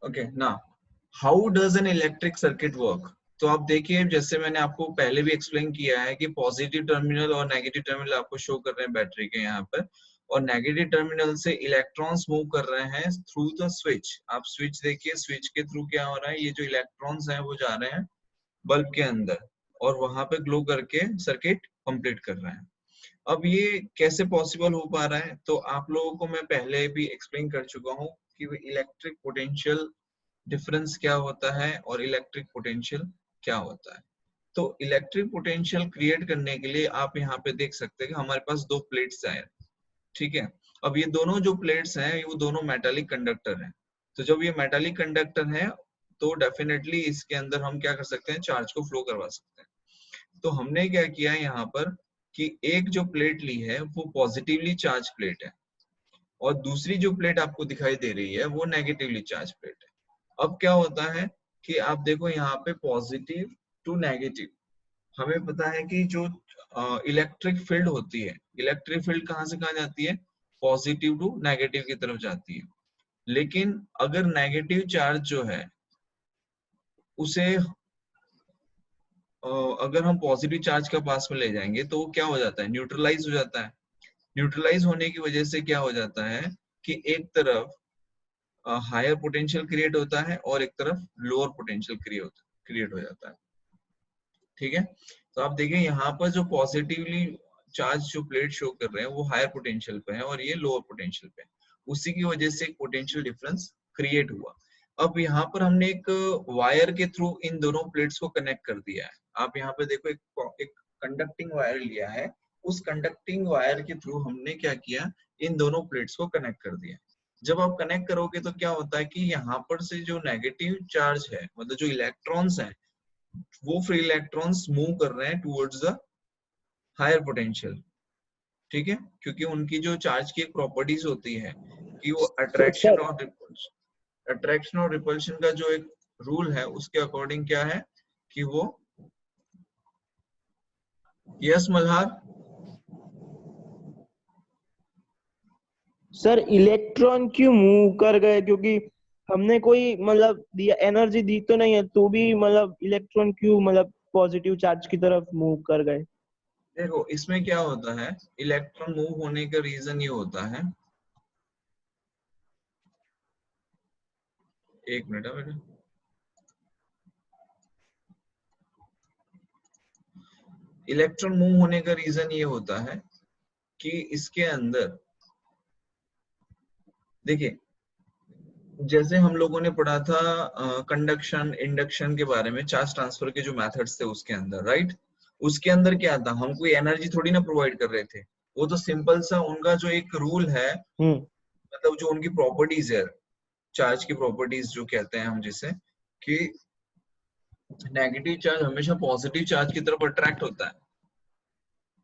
Okay ना, how does an electric circuit work? तो आप देखिए, जैसे मैंने आपको पहले भी एक्सप्लेन किया है कि पॉजिटिव टर्मिनल और नेगेटिव टर्मिनल आपको शो कर रहे हैं बैटरी के यहाँ पर, और नेगेटिव टर्मिनल से इलेक्ट्रॉन्स मूव कर रहे हैं थ्रू द स्विच। आप स्विच देखिए, स्विच के थ्रू क्या हो रहा है, ये जो इलेक्ट्रॉन्स हैं वो जा रहे हैं बल्ब के अंदर और वहां पे ग्लो करके सर्किट कंप्लीट कर रहे हैं। अब ये कैसे पॉसिबल हो पा रहा है? तो आप लोगों को मैं पहले भी एक्सप्लेन कर चुका हूँ कि इलेक्ट्रिक पोटेंशियल डिफरेंस क्या होता है और इलेक्ट्रिक पोटेंशियल क्या होता है। तो इलेक्ट्रिक पोटेंशियल क्रिएट करने के लिए आप यहाँ पे देख सकते हैं कि हमारे पास दो प्लेट्स हैं, ठीक है। अब ये दोनों जो प्लेट्स हैं वो दोनों मेटालिक कंडक्टर हैं। तो जब ये मेटालिक कंडक्टर है तो डेफिनेटली इसके अंदर हम क्या कर सकते हैं, चार्ज को फ्लो करवा सकते हैं। तो हमने क्या किया है यहाँ पर कि एक जो प्लेट ली है वो पॉजिटिवली चार्ज प्लेट है और दूसरी जो प्लेट आपको दिखाई दे रही है वो नेगेटिवली चार्ज प्लेट है। अब क्या होता है कि आप देखो यहाँ पे पॉजिटिव टू नेगेटिव, हमें पता है कि जो इलेक्ट्रिक फील्ड होती है, इलेक्ट्रिक फील्ड कहाँ से कहाँ जाती है, पॉजिटिव टू नेगेटिव की तरफ जाती है। लेकिन अगर नेगेटिव चार्ज जो है उसे अगर हम पॉजिटिव चार्ज का पास में ले जाएंगे तो वो क्या हो जाता है, न्यूट्रलाइज हो जाता है। न्यूट्रलाइज होने की वजह से क्या हो जाता है कि एक तरफ हायर पोटेंशियल क्रिएट होता है और एक तरफ लोअर पोटेंशियल क्रिएट हो जाता है, ठीक है। तो आप देखिए यहाँ पर जो पॉजिटिवली चार्ज जो प्लेट शो कर रहे हैं वो हायर पोटेंशियल पे है और ये लोअर पोटेंशियल पे है, उसी की वजह से एक पोटेंशियल डिफरेंस क्रिएट हुआ। अब यहाँ पर हमने एक वायर के थ्रू इन दोनों प्लेट्स को कनेक्ट कर दिया है। आप यहाँ पे देखो एक कंडक्टिंग वायर लिया है, उस कंडक्टिंग वायर के थ्रू हमने क्या किया, इन दोनों प्लेट्स को कनेक्ट कर दिया। जब आप कनेक्ट करोगे तो क्या होता है कि यहाँ पर से जो नेगेटिव चार्ज है, मतलब जो इलेक्ट्रॉन्स हैं, वो फ्री इलेक्ट्रॉन्स मूव कर रहे हैं टुवर्ड्स द हायर पोटेंशियल, ठीक है। क्योंकि उनकी जो चार्ज की एक प्रॉपर्टीज होती है कि वो सर अट्रैक्शन और रिपल्शन का जो एक रूल है उसके अकॉर्डिंग क्या है कि वो, यस मल्हार, सर इलेक्ट्रॉन क्यों मूव कर गए? क्योंकि हमने कोई मतलब दिया, एनर्जी दी तो नहीं है, तो भी मतलब इलेक्ट्रॉन क्यों मतलब पॉजिटिव चार्ज की तरफ मूव कर गए? देखो इसमें क्या होता है, इलेक्ट्रॉन मूव होने का रीजन ये होता है, एक मिनट है बेटा, इलेक्ट्रॉन मूव होने का रीजन ये होता है कि इसके अंदर देखिए, जैसे हम लोगों ने पढ़ा था कंडक्शन इंडक्शन के बारे में, चार्ज ट्रांसफर के जो मेथड्स थे उसके अंदर, राइट। उसके अंदर क्या था, हम कोई एनर्जी थोड़ी ना प्रोवाइड कर रहे थे, वो तो सिंपल सा उनका जो एक रूल है, मतलब जो उनकी प्रॉपर्टीज है, चार्ज की प्रॉपर्टीज जो कहते हैं हम जिसे, कि नेगेटिव चार्ज हमेशा पॉजिटिव चार्ज की तरफ अट्रैक्ट होता है,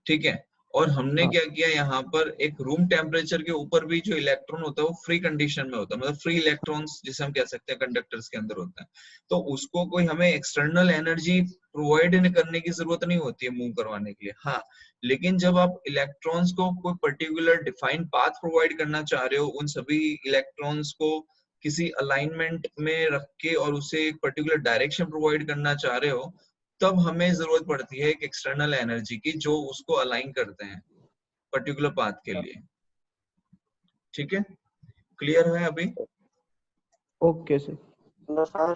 ठीक है। और हमने हाँ क्या किया, यहाँ पर एक रूम टेम्परेचर के ऊपर भी जो इलेक्ट्रॉन होता है वो फ्री कंडीशन में होता है, मतलब फ्री इलेक्ट्रॉन्स जिसे हम कह सकते हैं कंडक्टर्स के अंदर होता है। तो उसको कोई हमें एक्सटर्नल एनर्जी प्रोवाइड करने की जरूरत नहीं होती है मूव करवाने के लिए। हाँ, लेकिन जब आप इलेक्ट्रॉन्स को कोई पर्टिकुलर डिफाइंड पाथ प्रोवाइड करना चाह रहे हो, उन सभी इलेक्ट्रॉन्स को किसी अलाइनमेंट में रख के और उसे एक पर्टिकुलर डायरेक्शन प्रोवाइड करना चाह रहे हो, तब हमें जरूरत पड़ती है एक एक्सटर्नल एनर्जी की जो उसको अलाइन करते हैं पर्टिकुलर पाथ के लिए, ठीक है। क्लियर है अभी? Okay sir. Sir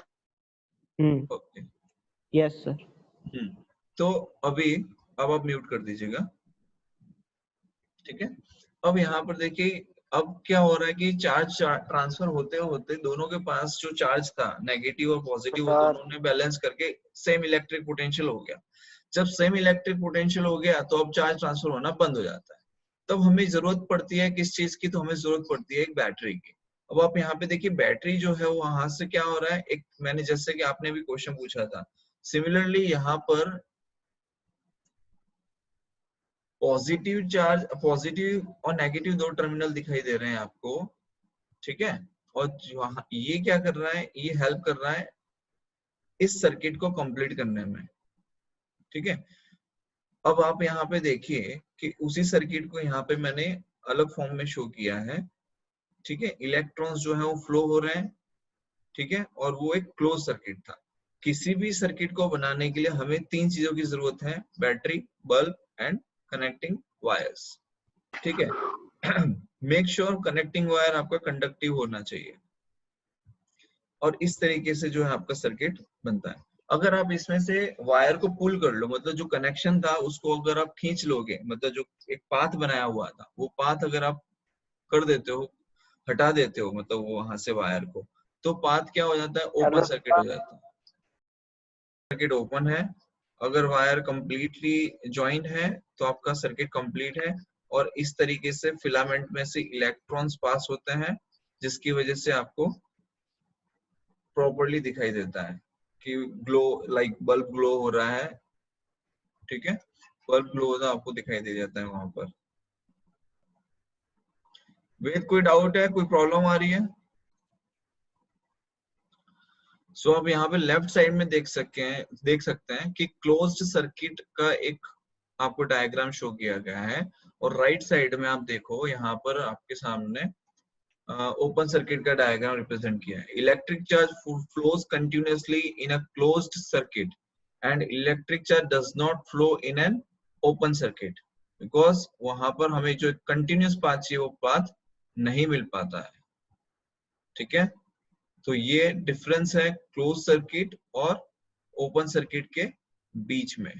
okay, yes sir. तो अभी अब आप म्यूट कर दीजिएगा, ठीक है। अब यहाँ पर देखिए, अब क्या हो रहा है कि चार्ज ट्रांसफर होते होते दोनों के पास जो चार्ज था, नेगेटिव और पॉजिटिव, वो दोनों ने बैलेंस करके सेम इलेक्ट्रिक पोटेंशियल हो गया। जब सेम इलेक्ट्रिक पोटेंशियल हो गया तो अब चार्ज ट्रांसफर होना बंद हो जाता है। तब हमें जरूरत पड़ती है किस चीज की, तो हमें जरूरत पड़ती है एक बैटरी की। अब आप यहाँ पे देखिए, बैटरी जो है वहां से क्या हो रहा है, एक मैंने जैसे कि आपने भी क्वेश्चन पूछा था, सिमिलरली यहाँ पर पॉजिटिव चार्ज, पॉजिटिव और नेगेटिव दो टर्मिनल दिखाई दे रहे हैं आपको, ठीक है। और ये क्या कर रहा है, ये हेल्प कर रहा है इस सर्किट को कंप्लीट करने में, ठीक है। अब आप यहाँ पे देखिए कि उसी सर्किट को यहाँ पे मैंने अलग फॉर्म में शो किया है, ठीक है। इलेक्ट्रॉन्स जो है वो फ्लो हो रहे हैं ठीक है, और वो एक क्लोज सर्किट था। किसी भी सर्किट को बनाने के लिए हमें 3 चीजों की जरूरत है, battery, bulb and connecting wires. ठीक है। मेक श्योर कनेक्टिंग वायर आपका कंडक्टिव होना चाहिए, और इस तरीके से जो है आपका सर्किट बनता है। अगर आप इसमें से वायर को पुल कर लो, मतलब जो कनेक्शन था उसको अगर आप खींच लोगे, मतलब जो एक पाथ बनाया हुआ था वो पाथ अगर आप कर देते हो, हटा देते हो मतलब वो वहां से वायर को, तो पाथ क्या हो जाता है, ओपन सर्किट हो जाता है। सर्किट ओपन है, अगर वायर कंप्लीटली ज्वाइंट है तो आपका सर्किट कंप्लीट है, और इस तरीके से फिलामेंट में से इलेक्ट्रॉन्स पास होते हैं, जिसकी वजह से आपको प्रॉपर्ली दिखाई देता है कि ग्लो, लाइक बल्ब ग्लो हो रहा है। ठीक है, बल्ब ग्लो होता आपको दिखाई दे जाता है वहां पर। वेद कोई डाउट है, कोई प्रॉब्लम आ रही है? सो आप यहाँ पे लेफ्ट साइड में देख सकते हैं कि क्लोज्ड सर्किट का एक आपको डायग्राम शो किया गया है, और राइट साइड में आप देखो यहाँ पर आपके सामने ओपन सर्किट का डायग्राम रिप्रेजेंट किया है। Electric charge flows continuously in a closed circuit and electric charge does not flow in an open circuit, because वहां पर हमें जो कंटिन्यूअस पाथ चाहिए वो पाथ नहीं मिल पाता है। ठीक है, तो ये डिफरेंस है क्लोज सर्किट और ओपन सर्किट के बीच में।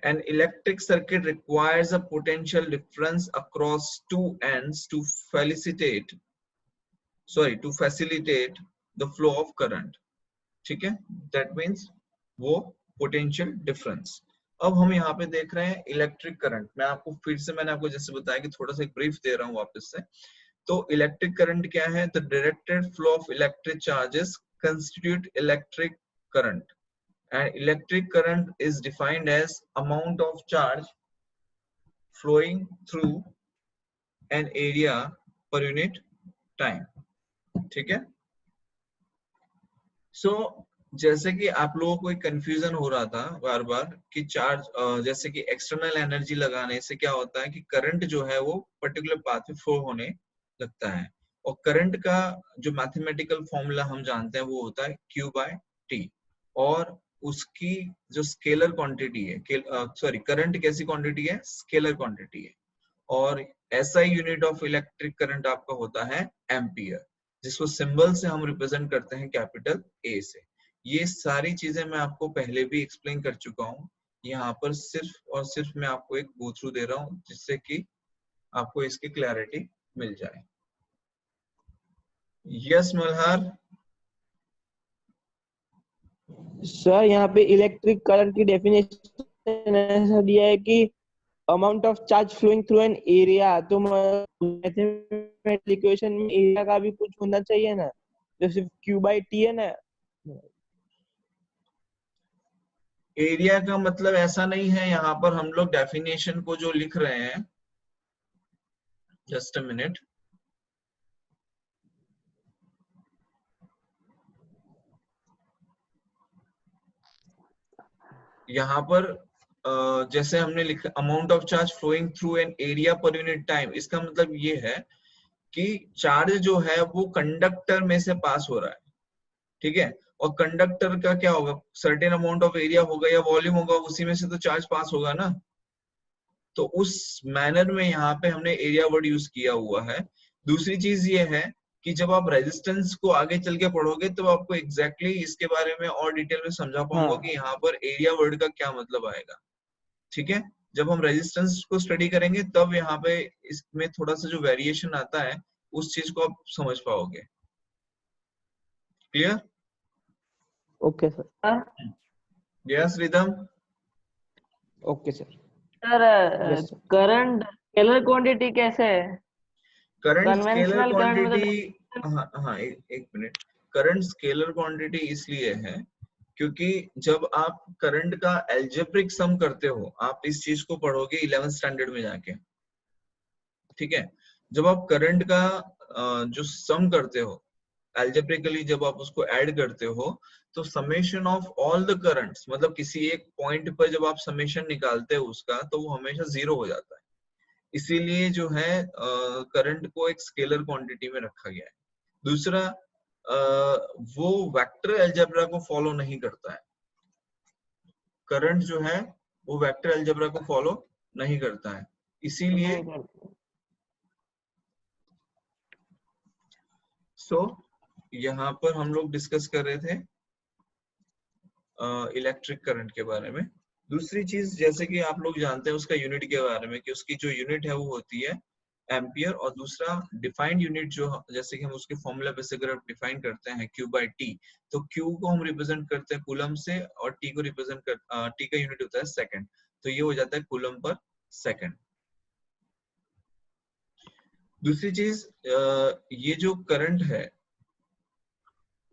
An electric circuit requires a potential difference across two ends to facilitate the flow of current. ठीक है, that means वो potential difference। अब हम यहाँ पे देख रहे हैं इलेक्ट्रिक करंट। मैं आपको फिर से, मैंने आपको जैसे बताया कि थोड़ा सा एक ब्रीफ दे रहा हूँ वापस से। तो इलेक्ट्रिक करंट क्या है? The directed flow of electric charges constitute electric current, and electric current is defined as amount of charge flowing through an area per unit time। ठीक है, सो जैसे कि आप लोगों को एक कंफ्यूजन हो रहा था बार बार कि चार्ज, जैसे कि एक्सटर्नल एनर्जी लगाने से क्या होता है कि करंट जो है वो पर्टिकुलर पाथ में फ्लो होने लगता है, और करंट का जो मैथमेटिकल फॉर्मूला हम जानते हैं वो होता है Q/T, और उसकी जो स्केलर क्वांटिटी है, करंट कैसी क्वांटिटी है? स्केलर क्वांटिटी है, और SI unit of electric current आपका होता है एम्पियर, जिसको सिंबल से हम रिप्रेजेंट करते हैं कैपिटल A से। ये सारी चीजें मैं आपको पहले भी एक्सप्लेन कर चुका हूँ, यहाँ पर सिर्फ और सिर्फ मैं आपको एक गो थ्रू दे रहा हूँ जिससे कि आपको इसकी क्लैरिटी मिल जाए। यस मल्हार? सर यहाँ पे इलेक्ट्रिक करंट की डेफिनेशन ऐसा दिया है कि amount of charge flowing through an area, तो मैथमेटिकल इक्वेशन में एरिया का भी कुछ होना चाहिए ना, जो सिर्फ Q/T है ना। एरिया का मतलब ऐसा नहीं है, यहाँ पर हम लोग डेफिनेशन को जो लिख रहे हैं, जस्ट अ मिनट, यहाँ पर जैसे हमने लिखा amount of charge flowing through an area per unit time, इसका मतलब ये है कि चार्ज जो है वो कंडक्टर में से पास हो रहा है। ठीक है, और कंडक्टर का क्या होगा? सर्टेन अमाउंट ऑफ एरिया होगा या वॉल्यूम होगा, उसी में से तो चार्ज पास होगा ना। तो उस मैनर में यहाँ पे हमने एरिया वर्ड यूज किया हुआ है। दूसरी चीज ये है कि जब आप रेजिस्टेंस को आगे चल के पढ़ोगे तो आपको एग्जैक्टली इसके बारे में और डिटेल में समझा पाऊंगा कि यहाँ पर एरिया वर्ड का क्या मतलब आएगा। ठीक है, जब हम रेजिस्टेंस को स्टडी करेंगे तब यहाँ पे इसमें थोड़ा सा जो वेरिएशन आता है उस चीज को आप समझ पाओगे। Clear? Okay sir. Yes rhythm? Okay sir. Sir yes sir. Current scalar quantity कैसे है? करंट स्केलर कन्वेंशनल करंट में क्वांटिटी, तो हाँ हाँ, एक मिनट। करंट स्केलर क्वांटिटी इसलिए है क्योंकि जब आप करंट का एल्जेब्रिक सम करते हो, आप इस चीज को पढ़ोगे 11th स्टैंडर्ड में जाके। ठीक है, जब आप करंट का जो सम करते हो एल्जेब्रिकली, जब आप उसको ऐड करते हो तो summation of all the currents, मतलब किसी एक पॉइंट पर जब आप समेशन निकालते हो उसका, तो वो हमेशा 0 हो जाता है। इसीलिए जो है करंट को एक स्केलर क्वांटिटी में रखा गया है। दूसरा, वो वेक्टर अलजेब्रा को फॉलो नहीं करता है। करंट जो है वो वेक्टर अलजेब्रा को फॉलो नहीं करता है, इसीलिए यहाँ पर हम लोग डिस्कस कर रहे थे इलेक्ट्रिक करंट के बारे में। दूसरी चीज, जैसे कि आप लोग जानते हैं उसका यूनिट के बारे में, कि उसकी जो यूनिट है वो होती है एम्पियर, और दूसरा डिफाइंड यूनिट जो, जैसे कि हम उसके फॉर्मूला पे से अगर डिफाइन करते हैं Q बाई टी, तो Q को हम रिप्रेजेंट करते हैं कूलम से, और T को रिप्रेजेंट कर T का यूनिट होता है सेकंड, तो ये हो जाता है कूलम पर सेकंड। दूसरी चीज, ये जो करंट है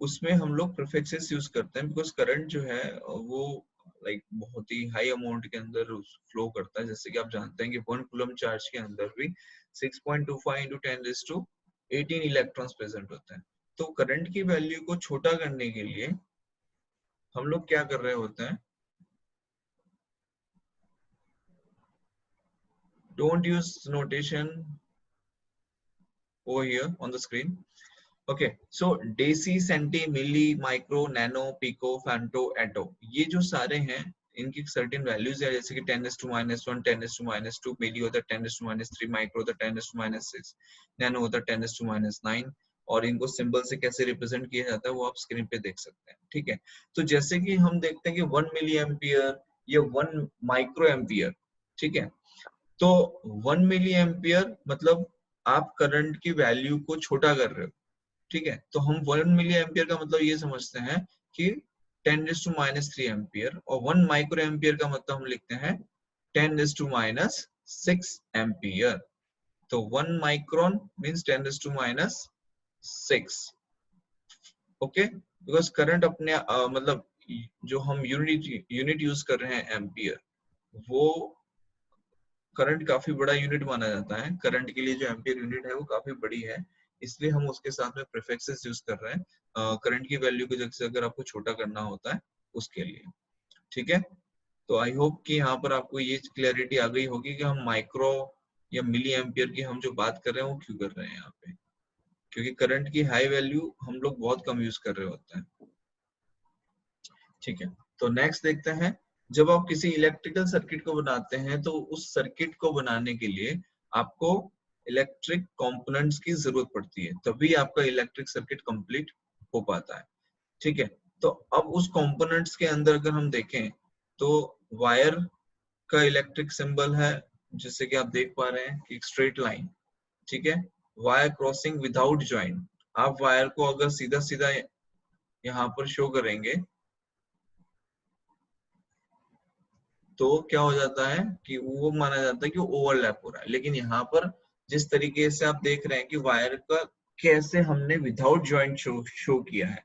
उसमें हम लोग प्रीफिक्सेस यूज करते हैं, बिकॉज करंट जो है वो लाइक बहुत ही हाई अमाउंट के अंदर फ्लो करता है। जैसे कि आप जानते हैं कि 1 कूलम चार्ज के अंदर भी 6.25 into 10⁻18 इलेक्ट्रॉन्स प्रेजेंट होते हैं। तो करंट की वैल्यू को छोटा करने के लिए हम लोग क्या कर रहे होते हैं, don't use notation over here on the screen. Okay, so deci, centi, milli, micro, nano, pico, femto, atto, ये जो सारे हैं इनकी सर्टेन वैल्यूज है, जैसे कि 10⁻⁻1, 10⁻⁻2, मिली होता है 10⁻3, माइक्रो होता है 10⁻6, नैनो होता है 10⁻9, और इनको सिंबल से कैसे रिप्रेजेंट किया जाता है वो आप स्क्रीन पे देख सकते हैं। ठीक है, तो जैसे कि हम देखते हैं कि 1 मिली एम्पियर या 1 माइक्रो एम्पियर, ठीक है, तो 1 मिली एम्पियर मतलब आप करंट की वैल्यू को छोटा कर रहे हो। ठीक है, तो हम 1 मिली एम्पियर का मतलब ये समझते हैं कि 10⁻³ एम्पियर, और 1 माइक्रो एम्पियर का मतलब हम लिखते हैं 10⁻6 एम्पियर। तो 1 micron means 10⁻6। Okay, because current अपने मतलब जो हम यूनिट यूज कर रहे हैं एम्पियर, वो करंट काफी बड़ा यूनिट माना जाता है। करंट के लिए जो एम्पियर यूनिट है वो काफी बड़ी है, इसलिए हम उसके साथ में प्रीफिक्सेस यूज कर रहे हैं करंट की वैल्यू को, जैसे अगर आपको छोटा करना होता है उसके लिए। ठीक है, तो आई होप कि यहाँ पर आपको ये क्लैरिटी आ गई होगी कि हम माइक्रो या मिली एम्पियर की हम जो बात कर रहे हैं वो क्यों कर रहे हैं यहाँ पे, क्योंकि करंट की हाई वैल्यू हम लोग बहुत कम यूज कर रहे होते हैं। ठीक है, तो नेक्स्ट देखते हैं, जब आप किसी इलेक्ट्रिकल सर्किट को बनाते हैं तो उस सर्किट को बनाने के लिए आपको इलेक्ट्रिक कंपोनेंट्स की जरूरत पड़ती है, तभी आपका इलेक्ट्रिक सर्किट कंप्लीट हो पाता है। ठीक है, तो अब उस कंपोनेंट्स के अंदर अगर हम देखें तो वायर का इलेक्ट्रिक सिंबल है, जैसे कि आप देख पा रहे हैं कि स्ट्रेट लाइन। ठीक है, वायर क्रॉसिंग विदाउट जॉइंट, आप वायर को अगर सीधा सीधा यहाँ पर शो करेंगे तो क्या हो जाता है कि वो माना जाता है कि ओवरलैप हो रहा है। लेकिन यहाँ पर जिस तरीके से आप देख रहे हैं कि वायर का कैसे हमने विदाउट जॉइंट शो किया है,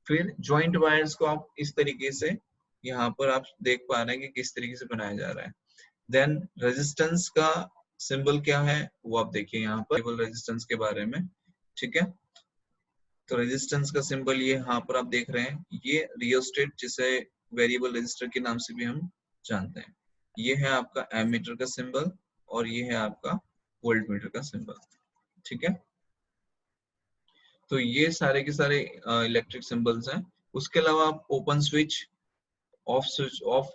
फिर जॉइंट वायर्स को आप इस तरीके से यहाँ पर आप देख पा रहे हैं कि किस तरीके से बनाया जा रहा है। देन रेजिस्टेंस का सिंबल क्या है वो आप देखिए यहाँ पर रेजिस्टेंस के बारे में। ठीक है, तो रेजिस्टेंस का सिंबल ये यहाँ पर आप देख रहे हैं, ये रियोस्टेट जिसे वेरिएबल रेजिस्टर के नाम से भी हम जानते हैं। ये है आपका एमीटर का सिंबल, और ये है आपका वोल्ट मीटर का सिंबल। ठीक है, तो ये सारे के सारे इलेक्ट्रिक सिंबल्स हैं। उसके अलावा आप ओपन स्विच ऑफ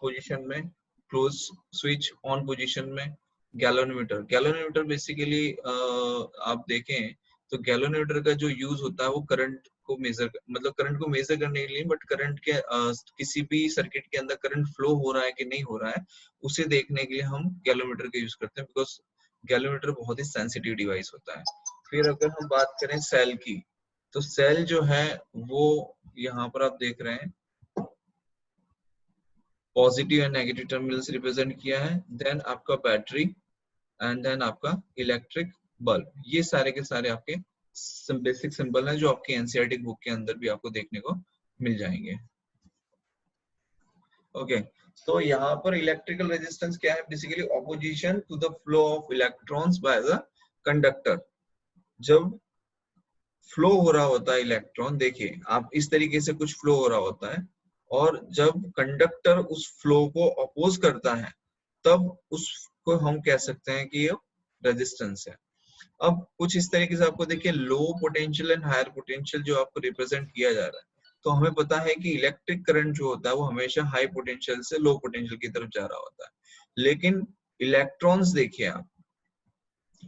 पोजीशन में, क्लोज स्विच ऑन पोजीशन में, गैलोनोमीटर बेसिकली आप देखें तो गैलोनोमीटर का जो यूज होता है वो करंट को मेजर, मतलब करंट को मेजर करने के लिए, बट करंट के किसी भी सर्किट के अंदर करंट फ्लो हो रहा है कि नहीं हो रहा है उसे देखने के लिए हम गैलोमीटर का यूज करते हैं, बिकॉज गैलोमीटर बहुत ही सेंसिटिव डिवाइस होता है। फिर अगर हम बात करें सेल की, तो सेल जो है वो यहाँ पर आप देख रहे हैं positive and negative terminals represent किया है, देन आपका बैटरी, एंड देन आपका इलेक्ट्रिक बल्ब। ये सारे के सारे आपके बेसिक सिंबल हैं जो आपके एनसीईआरटी बुक के अंदर भी आपको देखने को मिल जाएंगे। ओके, तो यहाँ पर इलेक्ट्रिकल रेजिस्टेंस क्या है, basically opposition to the flow of electrons by the conductor. जब फ्लो हो रहा होता है इलेक्ट्रॉन, देखिए आप इस तरीके से कुछ फ्लो हो रहा होता है, और जब कंडक्टर उस फ्लो को अपोज करता है तब उसको हम कह सकते हैं कि ये रेजिस्टेंस है। अब कुछ इस तरीके से आपको देखिए low potential and higher potential जो आपको रिप्रेजेंट किया जा रहा है, तो हमें पता है कि इलेक्ट्रिक करंट जो होता है वो हमेशा हाई पोटेंशियल से लो पोटेंशियल की तरफ जा रहा होता है। लेकिन इलेक्ट्रॉन्स देखिए आप,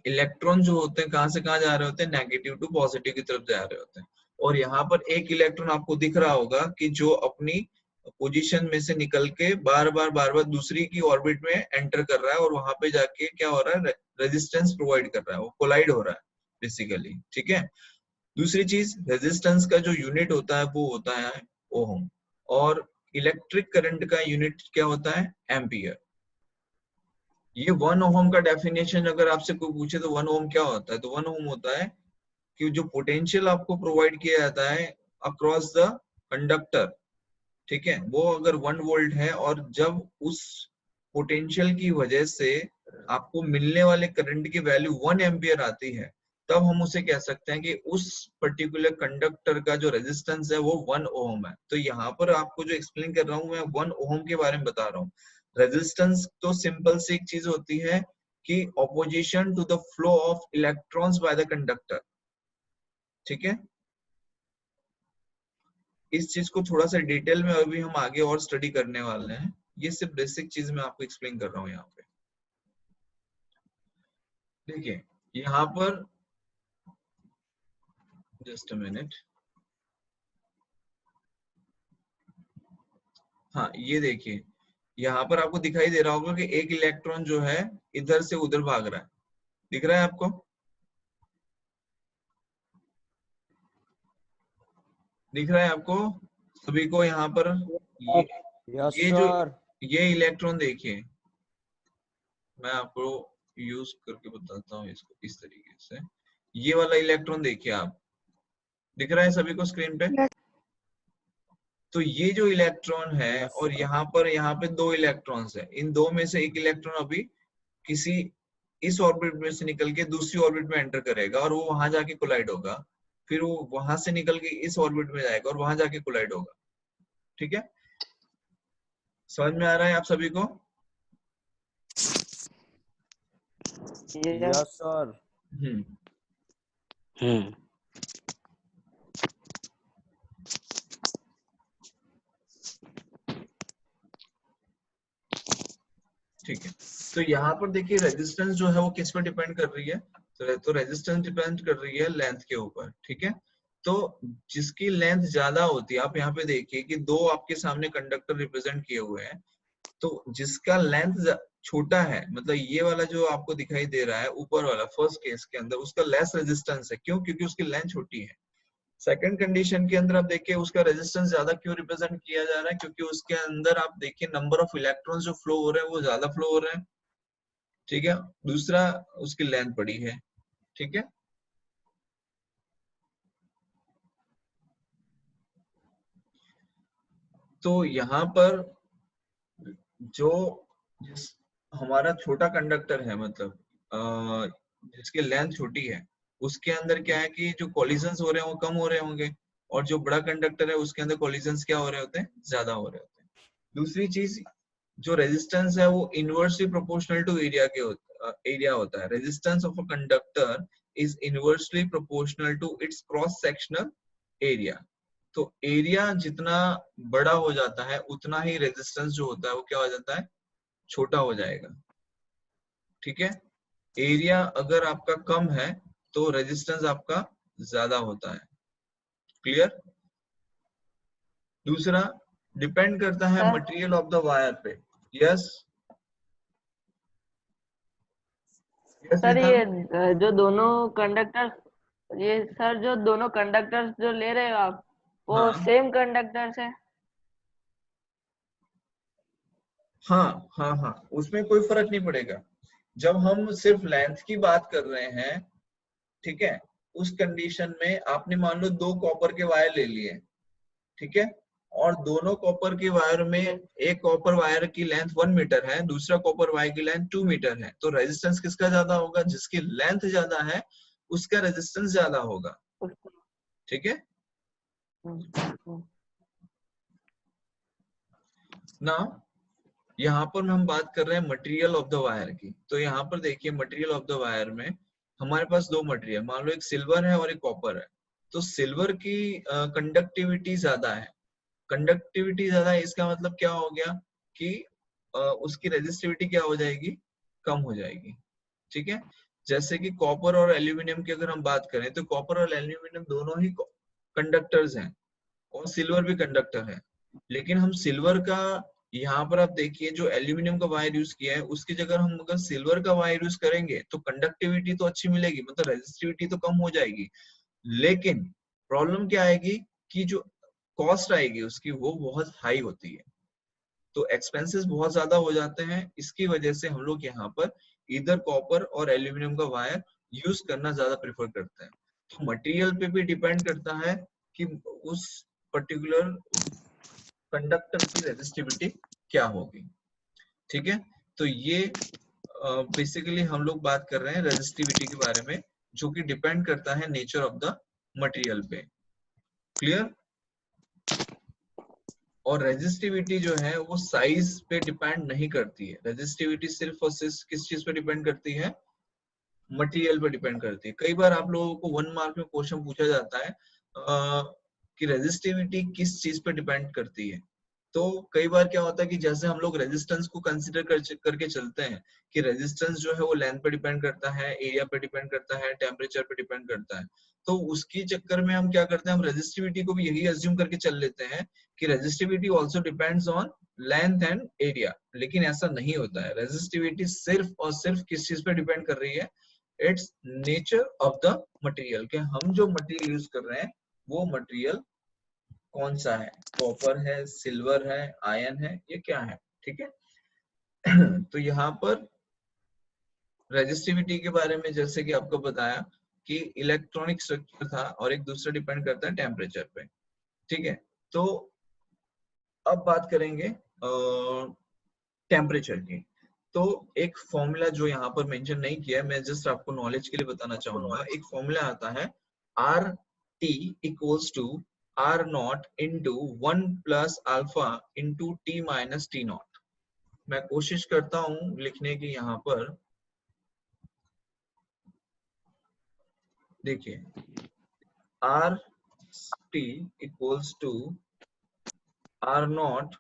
इलेक्ट्रॉन जो होते हैं कहां से कहां जा रहे होते हैं, नेगेटिव टू पॉजिटिव की तरफ जा रहे होते हैं। और यहाँ पर एक इलेक्ट्रॉन आपको दिख रहा होगा कि जो अपनी पोजीशन में से निकल के बार बार दूसरी की ऑर्बिट में एंटर कर रहा है और वहां पे जाके क्या हो रहा है, रेजिस्टेंस प्रोवाइड कर रहा है, वो कोलाइड हो रहा है बेसिकली। ठीक है, दूसरी चीज रेजिस्टेंस का जो यूनिट होता है वो होता है ओम, और इलेक्ट्रिक करंट का यूनिट क्या होता है, एम्पियर। ये 1 ओम का डेफिनेशन अगर आपसे कोई पूछे तो 1 ओम क्या होता है, तो 1 ओम होता है कि जो पोटेंशियल आपको प्रोवाइड किया जाता है अक्रॉस द कंडक्टर, ठीक है, वो अगर 1 वोल्ट है और जब उस पोटेंशियल की वजह से आपको मिलने वाले करंट की वैल्यू 1 एम्पियर आती है, तब हम उसे कह सकते हैं कि उस पर्टिकुलर कंडक्टर का जो रेजिस्टेंस है वो 1 ओम है। तो यहाँ पर आपको जो एक्सप्लेन कर रहा हूँ मैं 1 ओम के बारे में बता रहा हूँ। रेजिस्टेंस तो सिंपल सी एक चीज होती है कि opposition to the flow of electrons by the conductor. ठीक है, इस चीज को थोड़ा सा डिटेल में अभी हम आगे और स्टडी करने वाले हैं, ये सिर्फ बेसिक चीज मैं आपको एक्सप्लेन कर रहा हूँ यहाँ पे। देखिए यहाँ पर जस्ट अ मिनट, हाँ ये देखिए यहाँ पर आपको दिखाई दे रहा होगा कि एक इलेक्ट्रॉन जो है इधर से उधर भाग रहा है, दिख रहा है आपको, दिख रहा है आपको सभी को यहाँ पर। यस ये जो सर। ये इलेक्ट्रॉन देखिए, मैं आपको यूज करके बताता हूँ इसको इस तरीके से। ये वाला इलेक्ट्रॉन देखिए आप, दिख रहा है सभी को स्क्रीन पे। तो ये जो इलेक्ट्रॉन है और यहाँ पे दो इलेक्ट्रॉन्स है, इन दो में से एक इलेक्ट्रॉन अभी किसी इस ऑर्बिट में से निकल के दूसरी ऑर्बिट में एंटर करेगा और वो वहां जाके कोलाइड होगा, फिर वो वहां से निकल के इस ऑर्बिट में जाएगा और वहां जाके कोलाइड होगा। ठीक है, समझ में आ रहा है आप सभी को? Yes sir. ठीक है, तो यहाँ पर देखिए रेजिस्टेंस जो है वो किस पर डिपेंड कर रही है, तो रेजिस्टेंस डिपेंड कर रही है लेंथ के ऊपर। ठीक है, तो जिसकी लेंथ ज्यादा होती है, आप यहाँ पे देखिए कि दो आपके सामने कंडक्टर रिप्रेजेंट किए हुए हैं, तो जिसका लेंथ छोटा है, मतलब ये वाला जो आपको दिखाई दे रहा है ऊपर वाला फर्स्ट केस के अंदर, उसका लेस रेजिस्टेंस है। क्यों? क्योंकि उसकी लेंथ छोटी है। सेकंड कंडीशन के अंदर आप देखिए उसका रेजिस्टेंस ज्यादा क्यों रिप्रेजेंट किया जा रहा है, क्योंकि उसके अंदर आप देखिए नंबर ऑफ इलेक्ट्रॉन्स जो फ्लो हो रहे हैं वो ज्यादा फ्लो हो रहे हैं। ठीक है, दूसरा उसकी लेंथ बड़ी है। ठीक है, तो यहाँ पर जो जिस हमारा छोटा कंडक्टर है, मतलब जिसकी लेंथ छोटी है, उसके अंदर क्या है कि जो कॉलिजन्स हो रहे हैं वो कम हो रहे होंगे, और जो बड़ा कंडक्टर है उसके अंदर कॉलिजन्स क्या हो रहे होते हैं, ज्यादा हो रहे होते हैं। दूसरी चीज, जो रेजिस्टेंस है वो inversely proportional to area area होता है। Resistance of a conductor is inversely proportional to its cross sectional area. तो एरिया जितना बड़ा हो जाता है उतना ही रेजिस्टेंस जो होता है वो क्या हो जाता है, छोटा हो जाएगा। ठीक है, एरिया अगर आपका कम है तो रेजिस्टेंस आपका ज्यादा होता है। क्लियर? दूसरा डिपेंड करता है sir material of the wire पे। यस यस सर निधन। ये जो दोनों कंडक्टर्स, ये सर जो दोनों कंडक्टर्स जो ले रहे हो आप, वो हाँ सेम कंडक्टर्स है? हाँ हाँ हाँ, उसमें कोई फर्क नहीं पड़ेगा। जब हम सिर्फ लेंथ की बात कर रहे हैं, ठीक है, उस कंडीशन में आपने मान लो दो कॉपर के वायर ले लिए, ठीक है, और दोनों कॉपर के वायर में एक कॉपर वायर की लेंथ 1 मीटर है, दूसरा कॉपर वायर की लेंथ 2 मीटर है, तो रेजिस्टेंस किसका ज्यादा होगा? जिसकी लेंथ ज्यादा है उसका रेजिस्टेंस ज्यादा होगा। ठीक है ना? यहाँ पर हम बात कर रहे हैं मटेरियल ऑफ द वायर की। तो यहाँ पर देखिए मटेरियल ऑफ द वायर में हमारे पास दो मटेरियल, मान लो एक सिल्वर है और एक कॉपर है। तो सिल्वर की कंडक्टिविटी ज्यादा है, कंडक्टिविटी ज्यादा है, इसका मतलब क्या हो गया कि उसकी रेजिस्टिविटी क्या हो जाएगी, कम हो जाएगी। ठीक है, जैसे कि कॉपर और एल्यूमिनियम की अगर हम बात करें तो कॉपर और एल्यूमिनियम दोनों ही कंडक्टर्स हैं और सिल्वर भी कंडक्टर है। लेकिन हम सिल्वर का, यहाँ पर आप देखिए जो एल्यूमिनियम का वायर यूज किया है उसकी जगह हम अगर सिल्वर का वायर यूज करेंगे तो कंडक्टिविटी तो अच्छी मिलेगी, मतलब रेजिस्टिविटी तो कम हो जाएगी। लेकिन प्रॉब्लम क्या आएगी कि जो कॉस्ट आएगी उसकी वो बहुत हाई होती है, तो एक्सपेंसेस बहुत ज्यादा हो जाते हैं। इसकी वजह से हम लोग यहाँ पर इधर कॉपर और एल्यूमिनियम का वायर यूज करना ज्यादा प्रेफर करते हैं। तो मटेरियल पे भी डिपेंड करता है कि उस पर्टिकुलर कंडक्टर की रेजिस्टिविटी क्या होगी। ठीक है, तो ये बेसिकली हम लोग बात कर रहे हैं रेजिस्टिविटी के बारे में, जो कि डिपेंड करता है नेचर ऑफ द मटेरियल पे। क्लियर? और रेजिस्टिविटी जो है वो साइज पे डिपेंड नहीं करती है, रेजिस्टिविटी सिर्फ और सिर्फ किस चीज पे डिपेंड करती है, मटेरियल पे डिपेंड करती है। कई बार आप लोगों को 1 मार्क में क्वेश्चन पूछा जाता है कि रेजिस्टिविटी किस चीज पे डिपेंड करती है। तो कई बार क्या होता है कि जैसे हम लोग रेजिस्टेंस को कंसीडर करके चलते हैं कि रेजिस्टेंस जो है वो लेंथ पे डिपेंड करता है, एरिया पे डिपेंड करता है, टेम्परेचर पे डिपेंड करता है। तो उसकी चक्कर में हम क्या करते हैं, हम रेजिस्टिविटी को भी यही अज्यूम करके चल लेते हैं कि resistivity also depends on length and area. लेकिन ऐसा नहीं होता है, रेजिस्टिविटी सिर्फ और सिर्फ किस चीज पे डिपेंड कर रही है, it's nature of the material, के हम जो मटेरियल यूज कर रहे हैं वो मटेरियल कौन सा है, कॉपर है, सिल्वर है, आयरन है, ये क्या है। ठीक है तो यहाँ पर रेजिस्टिविटी के बारे में जैसे कि आपको बताया कि इलेक्ट्रॉनिक स्ट्रक्चर था और एक दूसरा डिपेंड करता है टेम्परेचर पे। ठीक है, तो अब बात करेंगे टेम्परेचर की। तो एक फॉर्मूला जो यहाँ पर मेंशन नहीं किया है, मैं जस्ट आपको नॉलेज के लिए बताना चाहूंगा। एक फॉर्मूला आता है R T equals to R naught into 1 plus alpha into T minus T naught. मैं कोशिश करता हूं लिखने की, यहाँ पर देखिए R T equals to R naught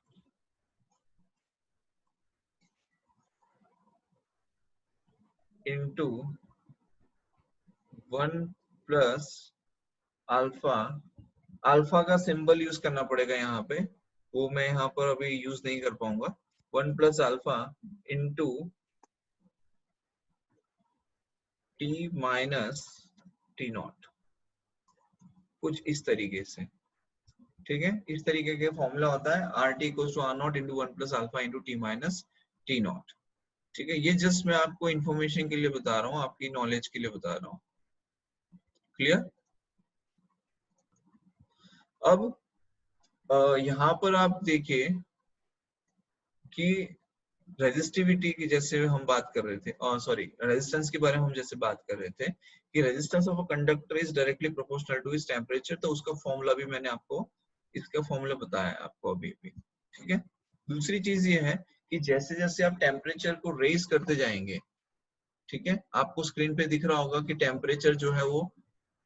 into 1 plus alpha. Alpha का सिंबल यूज करना पड़ेगा यहाँ पे, वो मैं यहाँ पर अभी यूज नहीं कर पाऊंगा। 1 plus alpha into T minus T not, कुछ इस तरीके से। ठीक है, इस तरीके के फॉर्मूला होता है R T equals to R naught into 1 plus alpha into T minus T naught. ठीक है, ये जस्ट मैं आपको इन्फॉर्मेशन के लिए बता रहा हूँ, आपकी नॉलेज के लिए बता रहा हूँ। क्लियर? अब यहाँ पर आप देखिए कि रेजिस्टिविटी की जैसे हम बात कर रहे थे, सॉरी रेजिस्टेंस के बारे में हम जैसे बात कर रहे थे कि resistance of a conductor is directly proportional to its temperature. तो उसका फॉर्मूला भी मैंने आपको, इसका फॉर्मूला बताया आपको अभी भी। ठीक है, दूसरी चीज ये है कि जैसे जैसे आप टेम्परेचर को रेज करते जाएंगे, ठीक है, आपको स्क्रीन पे दिख रहा होगा कि टेम्परेचर जो है वो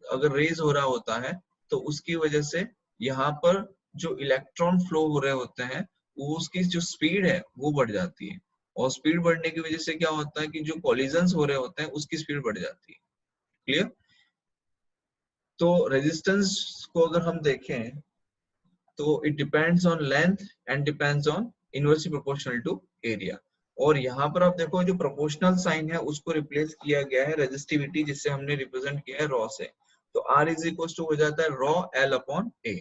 अगर रेज हो रहा होता है तो उसकी वजह से यहाँ पर जो इलेक्ट्रॉन फ्लो हो रहे होते हैं वो उसकी जो स्पीड है वो बढ़ जाती है, और स्पीड बढ़ने की वजह से क्या होता है कि जो कॉलिजन्स हो रहे होते हैं उसकी स्पीड बढ़ जाती है। क्लियर? तो रेजिस्टेंस को अगर हम देखें तो it depends on length and depends on inversely proportional to area. और यहाँ पर आप देखो जो प्रोपोर्शनल साइन है उसको रिप्लेस किया गया है रेजिस्टिविटी, जिससे हमने रिप्रेजेंट किया है रॉ से। तो R इज इक्वल टू हो जाता है रॉ L अपॉन A,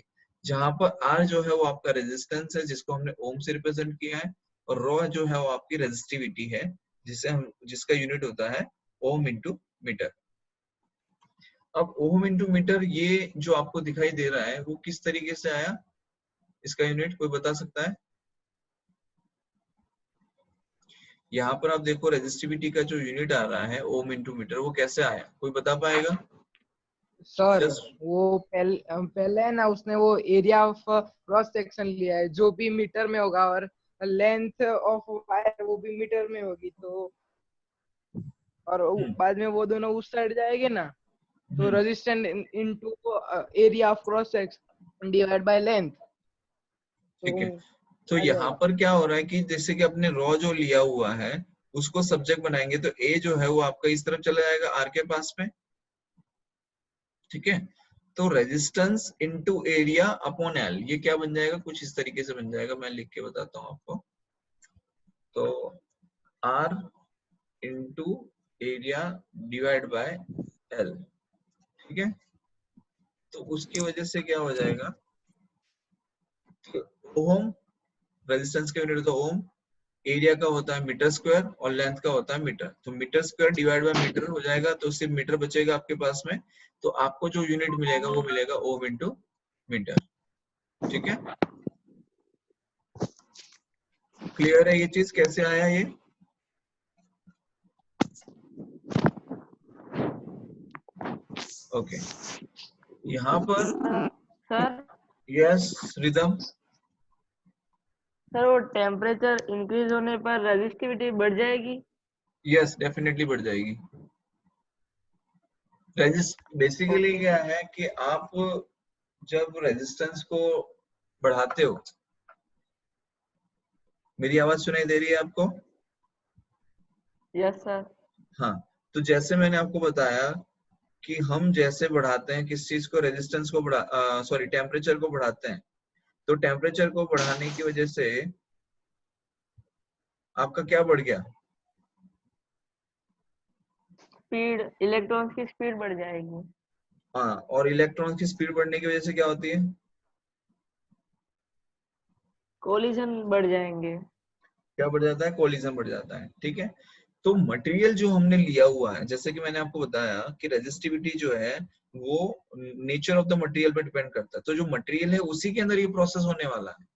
जहां पर R जो है वो आपका रेजिस्टेंस है जिसको हमने ओम से रिप्रेजेंट किया है, और रॉ जो है वो आपकी रेजिस्टिविटी है जिसे हम, जिसका यूनिट होता है ओम इंटू मीटर। अब ओम इंटू मीटर ये जो आपको दिखाई दे रहा है वो किस तरीके से आया, इसका यूनिट कोई बता सकता है? यहाँ पर आप देखो रेजिस्टिविटी का जो यूनिट आ रहा है ओम इंटू मीटर, वो कैसे आया, कोई बता पाएगा? सर Just, वो पहले है ना, उसने वो एरिया ऑफ क्रॉस सेक्शन लिया है जो भी मीटर में होगा और लेंथ ऑफ वायर वो भी मीटर में होगी, तो और बाद में वो दोनों उस साइड जाएंगे ना, तो resistance into area of cross section divide by length, ठीक है। तो तो आ यहाँ जाएगा। पर क्या हो रहा है कि जैसे कि अपने रॉ जो लिया हुआ है उसको सब्जेक्ट बनाएंगे, तो ए जो है वो आपका इस तरफ चला जाएगा आर के पास में, ठीक है। तो resistance into area upon L, ये क्या बन जाएगा, कुछ इस तरीके से बन जाएगा, मैं लिख के बताता हूँ आपको। तो R into area divide by L, ठीक है। तो उसकी वजह से क्या हो जाएगा, ओम, रेजिस्टेंस के यूनिट तो ओम, एरिया का होता है मीटर स्क्वायर और लेंथ का होता है मीटर, तो metre square divide by metre हो जाएगा, तो सिर्फ मीटर बचेगा आपके पास में। तो आपको जो यूनिट मिलेगा वो मिलेगा ओम इंटू मीटर, ठीक है। क्लियर है ये चीज कैसे आया ये? ओके, यहाँ पर सर यस रिदम, सर वो टेम्परेचर इंक्रीज होने पर रेजिस्टिविटी बढ़ जाएगी? यस डेफिनेटली बढ़ जाएगी। Basically okay. क्या है कि आप जब रेजिस्टेंस को बढ़ाते हो, मेरी आवाज सुनाई दे रही है आपको? Yes sir. हाँ, तो जैसे मैंने आपको बताया कि हम जैसे बढ़ाते हैं किस चीज को, रेजिस्टेंस को सॉरी टेम्परेचर को बढ़ाते हैं, तो टेम्परेचर को बढ़ाने की वजह से आपका क्या बढ़ गया? स्पीड, इलेक्ट्रॉन्स की स्पीड बढ़ जाएगी। हाँ, और इलेक्ट्रॉन की स्पीड बढ़ने की वजह से क्या होती है? कोलिजन बढ़ जाएंगे। क्या बढ़ जाता है? कोलिजन बढ़ जाता है, ठीक है। तो मटेरियल जो हमने लिया हुआ है, जैसे कि मैंने आपको बताया कि रेजिस्टिविटी जो है वो नेचर ऑफ द मटेरियल पे डिपेंड करता है, तो जो मटेरियल है उसी के अंदर ये प्रोसेस होने वाला है,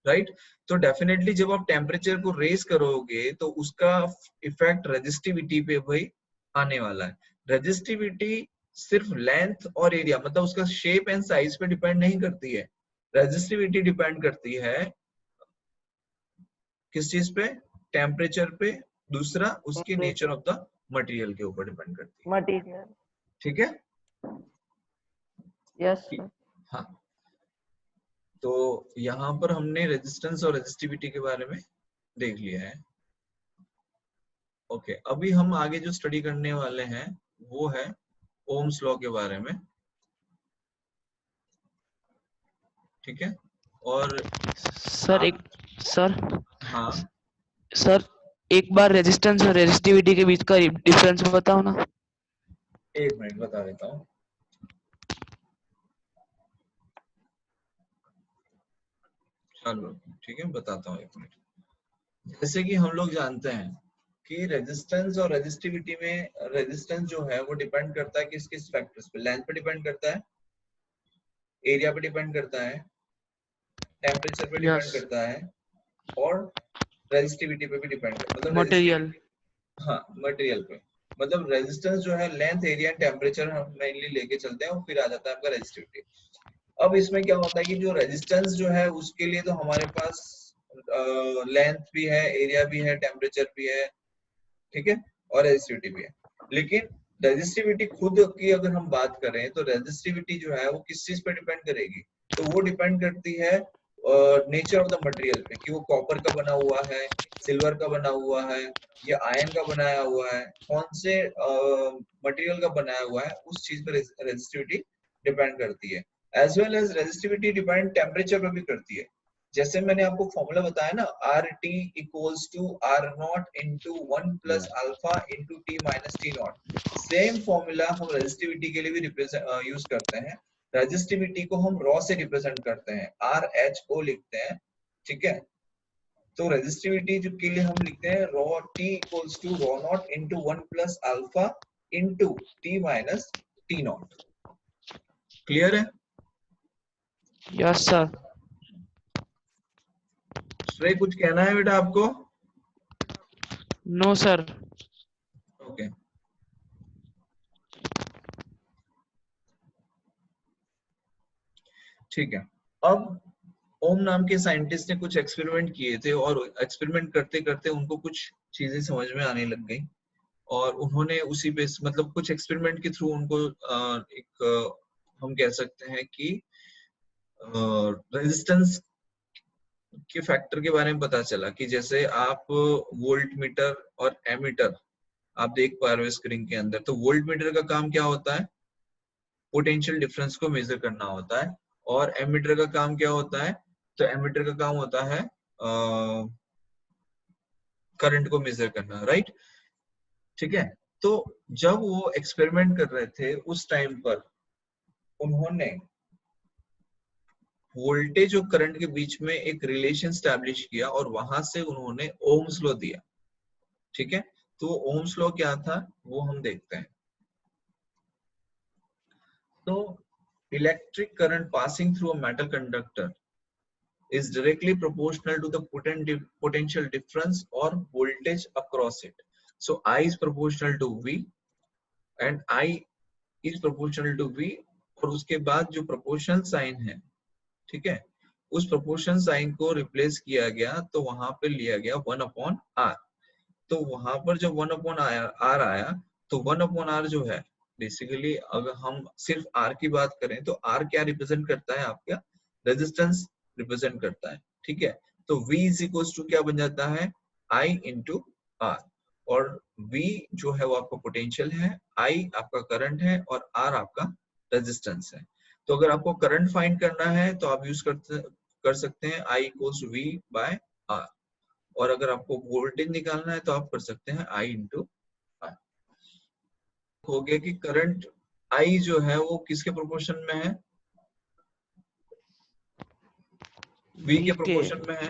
राइट। तो डेफिनेटली जब आप टेम्परेचर को रेज करोगे तो उसका इफेक्ट रेजिस्टिविटी पे भाई आने वाला है। रेजिस्टिविटी सिर्फ लेंथ और एरिया, मतलब उसका शेप एंड साइज पे डिपेंड नहीं करती है, रेजिस्टिविटी डिपेंड करती है किस चीज पे? टेम्परेचर पे, दूसरा उसके नेचर ऑफ द मटेरियल के ऊपर डिपेंड करती है, मटेरियल। ठीक है। Yes sir. हाँ, तो यहाँ पर हमने रेजिस्टेंस और रेजिस्टिविटी के बारे में देख लिया है। ओके, अभी हम आगे जो स्टडी करने वाले हैं वो है ओम्स लॉ के बारे में, ठीक है। और सर आप, एक सर हाँ, सर एक बार रेजिस्टेंस और रेजिस्टिविटी के बीच का डिफरेंस बताओ ना। एक मिनट बता देता हूँ। चलो ठीक है, बताता हूँ, एक मिनट। जैसे कि हम लोग जानते हैं कि रेजिस्टेंस और रेजिस्टिविटी में, रेजिस्टेंस जो है वो डिपेंड करता है किस किस फैक्टर्स पे, लेंथ पे डिपेंड करता है, एरिया पे डिपेंड करता है, टेम्परेचर पे डिपेंड यस। करता है, और रेजिस्टिविटी पे भी डिपेंड करता है, मतलब मटेरियल। रेजिस्टिविटी, हाँ मटेरियल पे। मतलब रेजिस्टेंस जो है लेंथ, एरिया, टेम्परेचर हम मेनली लेके चलते हैं, और फिर आ जाता है आपका रेजिस्टिविटी। अब इसमें क्या होता है कि जो रेजिस्टेंस जो है उसके लिए तो हमारे पास लेंथ भी है, एरिया भी है, टेम्परेचर भी है, ठीक है, और रेजिस्टिविटी भी है। लेकिन रेजिस्टिविटी खुद की अगर हम बात करें तो रेजिस्टिविटी जो है वो किस चीज पे डिपेंड करेगी, तो वो डिपेंड करती है नेचर ऑफ द मटेरियल पे, कि वो कॉपर का बना हुआ है, सिल्वर का बना हुआ है, या आयरन का बनाया हुआ है, कौन से मटेरियल का बनाया हुआ है, उस चीज पे रेजिस्टिविटी डिपेंड करती है। As well as resistivity depend temperature पे भी करती है। जैसे मैंने आपको फॉर्मूला बताया ना, R T equals to R naught into 1 plus alpha into T minus T naught, same formula हम रेजिस्टिविटी के लिए भी यूज करते हैं। रेजिस्टिविटी को हम रॉ से रिप्रेजेंट करते हैं, आर एच ओ लिखते हैं, ठीक है। तो रेजिस्टिविटी जो के लिए हम लिखते हैं rho T equals to rho not into 1 plus alpha into T minus T not. Clear है? Yes sir. श्रेय कुछ कहना है बेटा आपको? No sir. ओके, ठीक है। अब ओम नाम के साइंटिस्ट ने कुछ एक्सपेरिमेंट किए थे और एक्सपेरिमेंट करते करते उनको कुछ चीजें समझ में आने लग गई और उन्होंने उसी पे मतलब कुछ एक्सपेरिमेंट के थ्रू उनको हम कह सकते हैं कि रेजिस्टेंस के फैक्टर के बारे में पता चला कि जैसे आप वोल्ट मीटर और एमीटर आप देख पा रहे हो स्क्रीन के अंदर, तो वोल्ट मीटर का काम क्या होता है, पोटेंशियल डिफरेंस को मेजर करना होता है, और एमीटर का काम क्या होता है, तो एमीटर का काम होता है करंट को मेजर करना, राइट। ठीक है, तो जब वो एक्सपेरिमेंट कर रहे थे उस टाइम पर उन्होंने वोल्टेज और करंट के बीच में एक रिलेशन स्टैब्लिश किया और वहां से उन्होंने ओम्स लॉ दिया। ठीक है, तो ओम्स लॉ क्या था वो हम देखते हैं। तो electric current passing through a metal conductor is directly proportional to the potential difference or voltage across it. So I is proportional to V and I is proportional to V, और उसके बाद जो proportional sign है, ठीक है, उस proportional sign को replace किया गया तो वहां पे लिया गया 1/R। तो वहां पर जब 1/R आया तो 1/R जो है बेसिकली अगर हम सिर्फ R की बात करें तो R क्या रिप्रेजेंट करता है, आपका रेजिस्टेंस रिप्रेजेंट करता है। ठीक है, तो V इज इक्वल टू क्या बन जाता है, I इंटू R, और V जो है वो आपका पोटेंशियल है, I आपका करंट है और R आपका रेजिस्टेंस है। तो अगर आपको करंट फाइंड करना है तो आप यूज कर सकते हैं I equals V by R, और अगर आपको वोल्टेज निकालना है तो आप कर सकते हैं I इंटू R। हो गया कि करंट I जो है वो किसके प्रोपोर्शन में है, V के प्रोपोर्शन में है,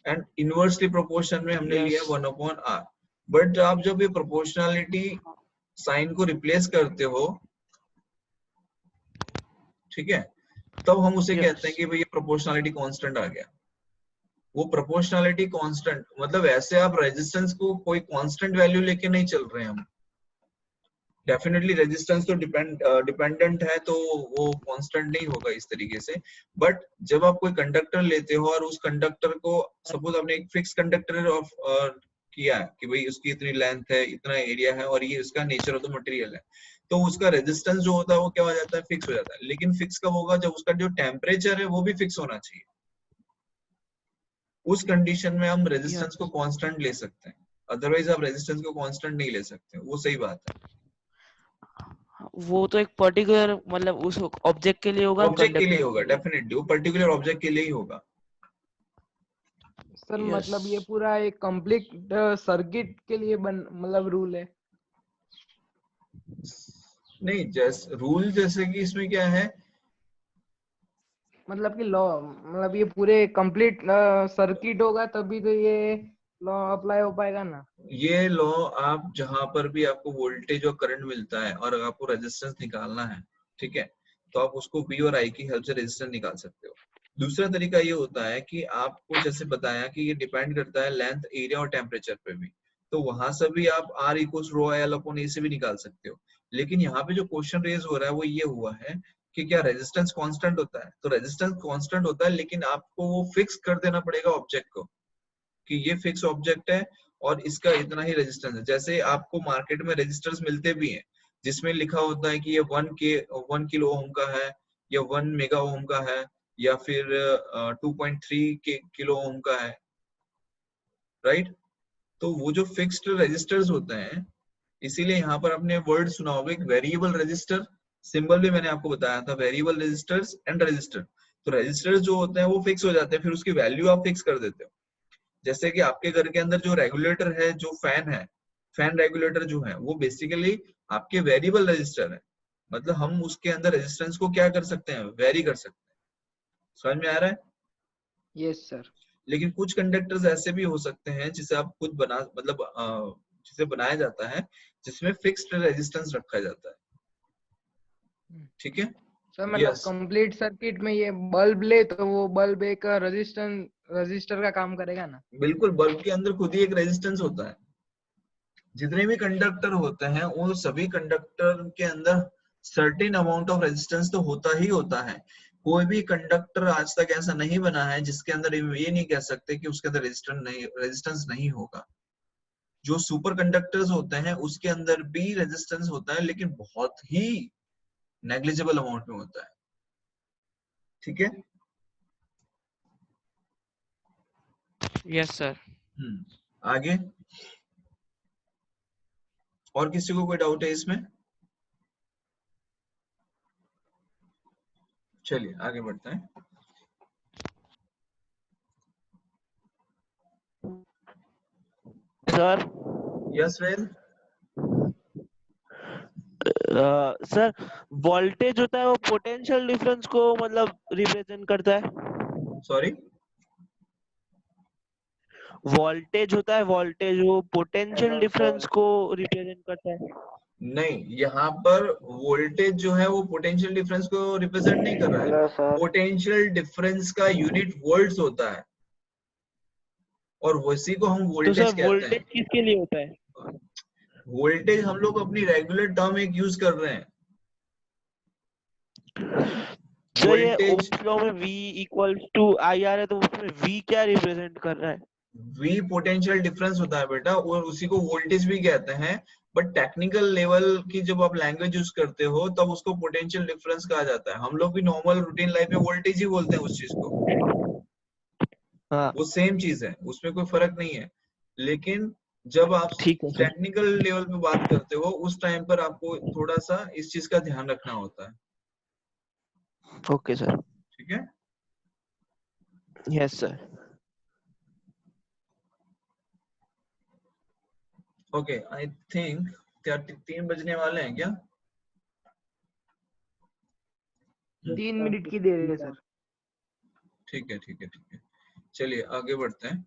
एंड इनवर्सली प्रोपोर्शन में हमने लिया 1/R। बट आप जब ये प्रोपोर्शनलिटी साइन को रिप्लेस करते हो, ठीक है, तब हम उसे कहते हैं कि भाई ये प्रोपोर्शनलिटी कांस्टेंट आ गया। वो प्रोपोर्शनलिटी कांस्टेंट मतलब ऐसे आप रेजिस्टेंस को कोई कांस्टेंट वैल्यू लेके नहीं चल रहे हैं हम, डेफिनेटली रेजिस्टेंस तो डिपेंडेंट है तो वो कांस्टेंट नहीं होगा इस तरीके से। बट जब आप कोई कंडक्टर लेते हो और उस कंडक्टर को सपोज आपने एक फिक्स कंडक्टर ऑफ किया है कि भाई उसकी इतनी लेंथ है, इतना एरिया है और ये इसका नेचर ऑफ द मटेरियल है, तो उसका रेजिस्टेंस जो होता है वो क्या हो जाता है, फिक्स हो जाता है। लेकिन फिक्स कब होगा, जब उसका जो टेम्परेचर है वो भी फिक्स होना चाहिए। उस कंडीशन में हम रेजिस्टेंस को कांस्टेंट ले सकते हैं, अदरवाइज आप रेजिस्टेंस को कांस्टेंट नहीं ले सकते। वो सही बात है, वो तो एक पर्टिकुलर मतलब उस ऑब्जेक्ट के लिए होगा, ऑब्जेक्ट के लिए होगा, डेफिनेटली वो पर्टिकुलर ऑब्जेक्ट के लिए ही होगा। सर मतलब ये पूरा एक कंप्लीट सर्किट के लिए मतलब रूल है? नहीं, जैसे रूल जैसे कि इसमें क्या है, मतलब कि लॉ, मतलब ये पूरे कंप्लीट सर्किट होगा तभी तो ये लॉ अप्लाई हो पाएगा ना? ये लॉ आप जहां पर भी आपको वोल्टेज और करंट मिलता है और अगर आपको रेजिस्टेंस निकालना है, ठीक है, तो आप उसको V और I की हेल्प से रेजिस्टेंस निकाल सकते हो। दूसरा तरीका ये होता है कि आपको जैसे बताया कि ये डिपेंड करता है लेंथ, एरिया और टेम्परेचर पे भी, तो वहां से भी आप R equals rho L upon A से भी निकाल सकते हो। लेकिन यहाँ पे जो क्वेश्चन रेज हो रहा है वो ये हुआ है कि क्या रेजिस्टेंस कांस्टेंट होता है, तो रेजिस्टेंस कांस्टेंट होता है लेकिन आपको वो फिक्स कर देना पड़ेगा ऑब्जेक्ट को कि ये फिक्स ऑब्जेक्ट है और इसका इतना ही रेजिस्टेंस है। जैसे आपको मार्केट में रेजिस्टर्स मिलते भी हैं जिसमें लिखा होता है कि ये 1 किलो ओम का है या 1 मेगा ओम का है या फिर 2.3 किलो ओम का है, राइट। तो वो जो फिक्स्ड रेजिस्टर्स होते हैं, इसीलिए यहाँ पर आपने वर्ड सुना होगा एक वेरिएबल रेजिस्टर, सिंबल भी मैंने आपको बताया था, वेरिएबल रेजिस्टर्स एंड रेजिस्टर। तो रेजिस्टर्स जो होते हैं वो फिक्स हो जाते हैं, फिर उसकी वैल्यू आप फिक्स कर देते हो। जैसे कि आपके घर के अंदर जो रेगुलेटर है, जो फैन है, फैन रेगुलेटर जो है वो बेसिकली आपके वेरिएबल रेजिस्टर है, मतलब हम उसके अंदर रेजिस्टेंस को क्या कर सकते हैं, वेरी कर सकते हैं। समझ में आ रहा है? Yes sir. लेकिन कुछ कंडक्टर्स ऐसे भी हो सकते हैं जिसे आप खुद बना मतलब जिसे बनाया जाता है जिसमें फिक्स्ड रेजिस्टेंस रखा जाता है। ठीक है सर, मतलब yes. कंप्लीट सर्किट में ये बल्ब ले तो वो बल्ब एक रजिस्टर का काम करेगा ना? बिल्कुल, बल्ब के अंदर खुद ही एक रेजिस्टेंस होता है। जितने भी कंडक्टर होते हैं उन सभी कंडक्टर के अंदर सर्टेन अमाउंट ऑफ रेजिस्टेंस तो होता ही होता है। कोई भी कंडक्टर आज तक ऐसा नहीं बना है जिसके अंदर ये नहीं कह सकते कि उसके अंदर रेजिस्टेंस नहीं होगा। जो सुपर कंडक्टर्स होते हैं उसके अंदर भी रेजिस्टेंस होता है, लेकिन बहुत ही नेग्लिजिबल अमाउंट में होता है। ठीक है। Yes sir. आगे और किसी को कोई डाउट है इसमें? चलिए आगे बढ़ते हैं। Sir yes well. Sir voltage होता है वो पोटेंशियल डिफरेंस को मतलब रिप्रेजेंट करता है। सॉरी, वोल्टेज होता है, वोल्टेज वो पोटेंशियल डिफरेंस को रिप्रेजेंट करता है। नहीं, यहाँ पर वोल्टेज जो है वो पोटेंशियल डिफरेंस को रिप्रेजेंट नहीं कर रहा है। पोटेंशियल डिफरेंस का यूनिट वोल्ट्स होता है और उसी को हम तो वोल्टेज सर कहते वोल्टेज हैं। किसके लिए होता है? वोल्टेज हम लोग अपनी रेगुलर टर्म एक यूज कर रहे हैं। सर ये वोल्टेज ओम्स लॉ में V इक्वल्स टू IR है, तो उसमें V क्या रिप्रेजेंट कर रहा है? V पोटेंशियल डिफरेंस होता है बेटा, और उसी को वोल्टेज भी कहते हैं। बट टेक्निकल लेवल की जब आप लैंग्वेज यूज करते हो तब उसको पोटेंशियल डिफरेंस कहा जाता है। हम लोग भी नॉर्मल रूटीन लाइफ में वोल्टेज ही बोलते हैं उस चीज को। हाँ वो सेम चीज है, उसमें कोई फर्क नहीं है। लेकिन जब आप ठीक है सर। टेक्निकल लेवल पे बात करते हो उस टाइम पर आपको थोड़ा सा इस चीज का ध्यान रखना होता है। Okay sir. ठीक है। Yes sir. Okay, I think क्या 3 बजने वाले हैं क्या? 3 मिनट की देर है सर। ठीक है ठीक है ठीक है, चलिए आगे बढ़ते हैं।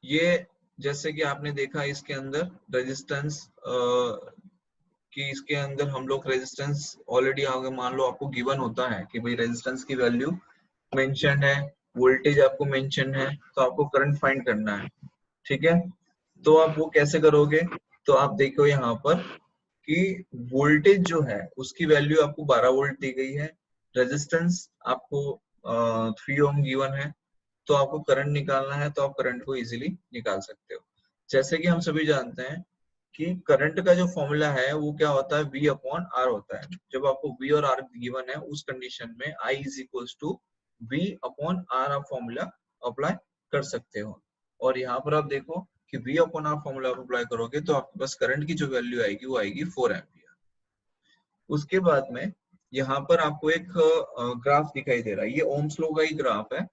ये जैसे कि आपने देखा इसके अंदर रेजिस्टेंस कि इसके अंदर हम लोग रेजिस्टेंस ऑलरेडी अगर मान लो आपको गिवन होता है कि भाई रेजिस्टेंस की वैल्यू मेंशन है, वोल्टेज आपको मेंशन है, तो आपको करंट फाइंड करना है। ठीक है, तो आप वो कैसे करोगे? तो आप देखो यहाँ पर कि वोल्टेज जो है उसकी वैल्यू आपको 12 वोल्ट दी गई है, रेजिस्टेंस आपको 3 ओम गिवन है, तो आपको करंट निकालना है, तो आप करंट को इजीली निकाल सकते हो। जैसे कि हम सभी जानते हैं कि करंट का जो फॉर्मूला है वो क्या होता है, V अपॉन R होता है। जब आपको V और R गिवन है उस कंडीशन में I is equals to V upon R आप फॉर्मूला अप्लाई कर सकते हो। और यहाँ पर आप देखो कि V upon R formula apply करोगे तो आपके पास करंट की जो वैल्यू आएगी वो आएगी 4 एम्पियर। उसके बाद में यहाँ पर आपको एक ग्राफ दिखाई दे रहा है, ये ओम्स लॉ का ही ग्राफ है।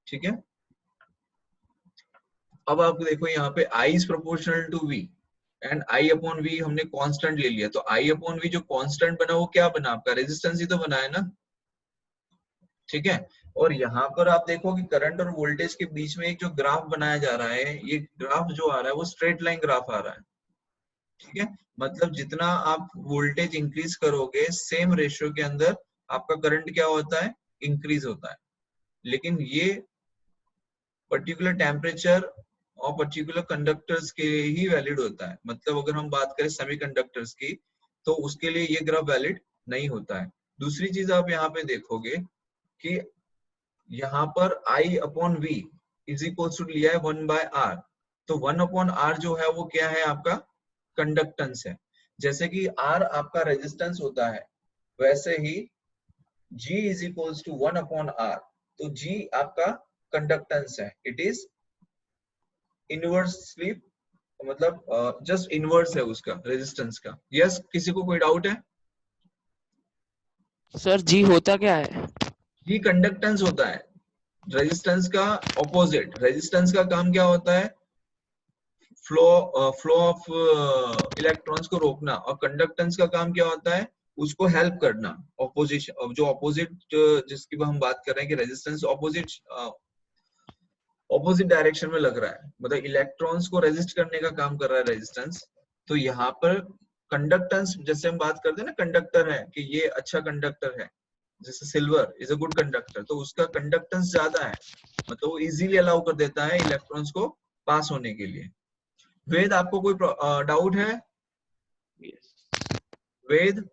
ठीक है, अब आप देखो यहाँ पे I is proportional to V and I upon V हमने कांस्टेंट ले लिया, तो I अपॉन V जो कांस्टेंट बना वो क्या बना, आपका रेजिस्टेंस ही तो बना है ना। ठीक है, और यहाँ पर आप देखो कि करंट और वोल्टेज के बीच में एक जो ग्राफ बनाया जा रहा है, ये ग्राफ जो आ रहा है वो स्ट्रेट लाइन ग्राफ आ रहा है। ठीक है, मतलब जितना आप वोल्टेज इंक्रीज करोगे सेम रेशियो के अंदर आपका करंट क्या होता है, इंक्रीज होता है। लेकिन ये पर्टिकुलर टेम्परेचर और पर्टिकुलर कंडक्टर्स के लिए ही वैलिड होता है। मतलब अगर हम बात करें सेमीकंडक्टर्स की तो उसके लिए ये ग्राफ वैलिड नहीं होता है। दूसरी चीज आप यहाँ पे देखोगे कि यहाँ पर I upon V is equal to लिया है 1/R, तो 1/R जो है वो क्या है, आपका कंडक्टेंस है। जैसे कि R आपका रेजिस्टेंस होता है वैसे ही G is equal to 1/R, तो G आपका कंडक्टेंस है। इट इज इनवर्सली मतलब जस्ट इनवर्स है उसका रेजिस्टेंस का। यस, किसी को कोई डाउट है? सर जी होता क्या है? G कंडक्टेंस होता है, रेजिस्टेंस का ऑपोजिट। रेजिस्टेंस का काम क्या होता है, फ्लो ऑफ इलेक्ट्रॉन्स को रोकना, और कंडक्टेंस का काम क्या होता है, उसको हेल्प करना। ऑपोजिशन जो ऑपोजिट जिसकी हम बात कर रहे हैं कि रेजिस्टेंस ऑपोजिट डायरेक्शन में लग रहा है, मतलब इलेक्ट्रॉन्स को रेजिस्ट करने का काम कर रहा है रेजिस्टेंस। तो यहाँ पर कंडक्टेंस जैसे हम बात करते हैं ना, कंडक्टर है कि ये अच्छा कंडक्टर है, जैसे silver is a good conductor, तो उसका कंडक्टेंस ज्यादा है, मतलब वो इजीली अलाउ कर देता है इलेक्ट्रॉन्स को पास होने के लिए। वेद, आपको कोई डाउट है? वेद,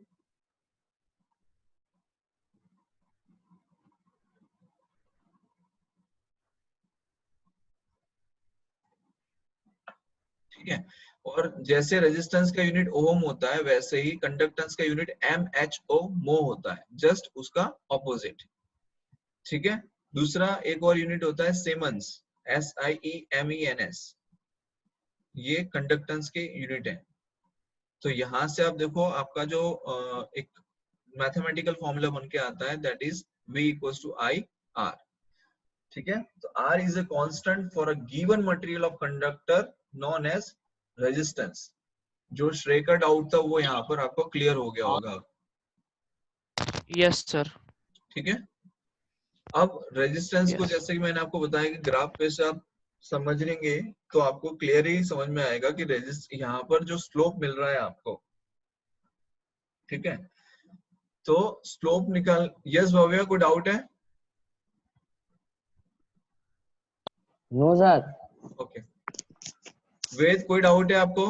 ठीक है। और जैसे रेजिस्टेंस का यूनिट ओम होता है वैसे ही कंडक्टेंस का यूनिट MHO मो होता है, जस्ट उसका ऑपोजिट, ठीक है। दूसरा एक और यूनिट होता है सीमेंस, SIEMENS, ये कंडक्टेंस के यूनिट है। तो यहां से आप देखो आपका जो एक मैथमेटिकल फॉर्मूला बन के आता है that is V equals to IR, ठीक है। तो R is a constant for a given material of conductor known as resistance. जो श्रेकर डाउट था वो यहाँ पर आपको क्लियर हो गया होगा, यस सर। ठीक है। अब रेजिस्टेंस को यस जैसे कि मैंने आपको बताया कि ग्राफ पे से आप समझ लेंगे तो आपको क्लियर ही समझ में आएगा कि रेजिस्ट यहाँ पर जो स्लोप मिल रहा है आपको, ठीक है। तो स्लोप निकाल, यस भव्या कोई डाउट है? No sir. ओके वेद कोई डाउट है आपको?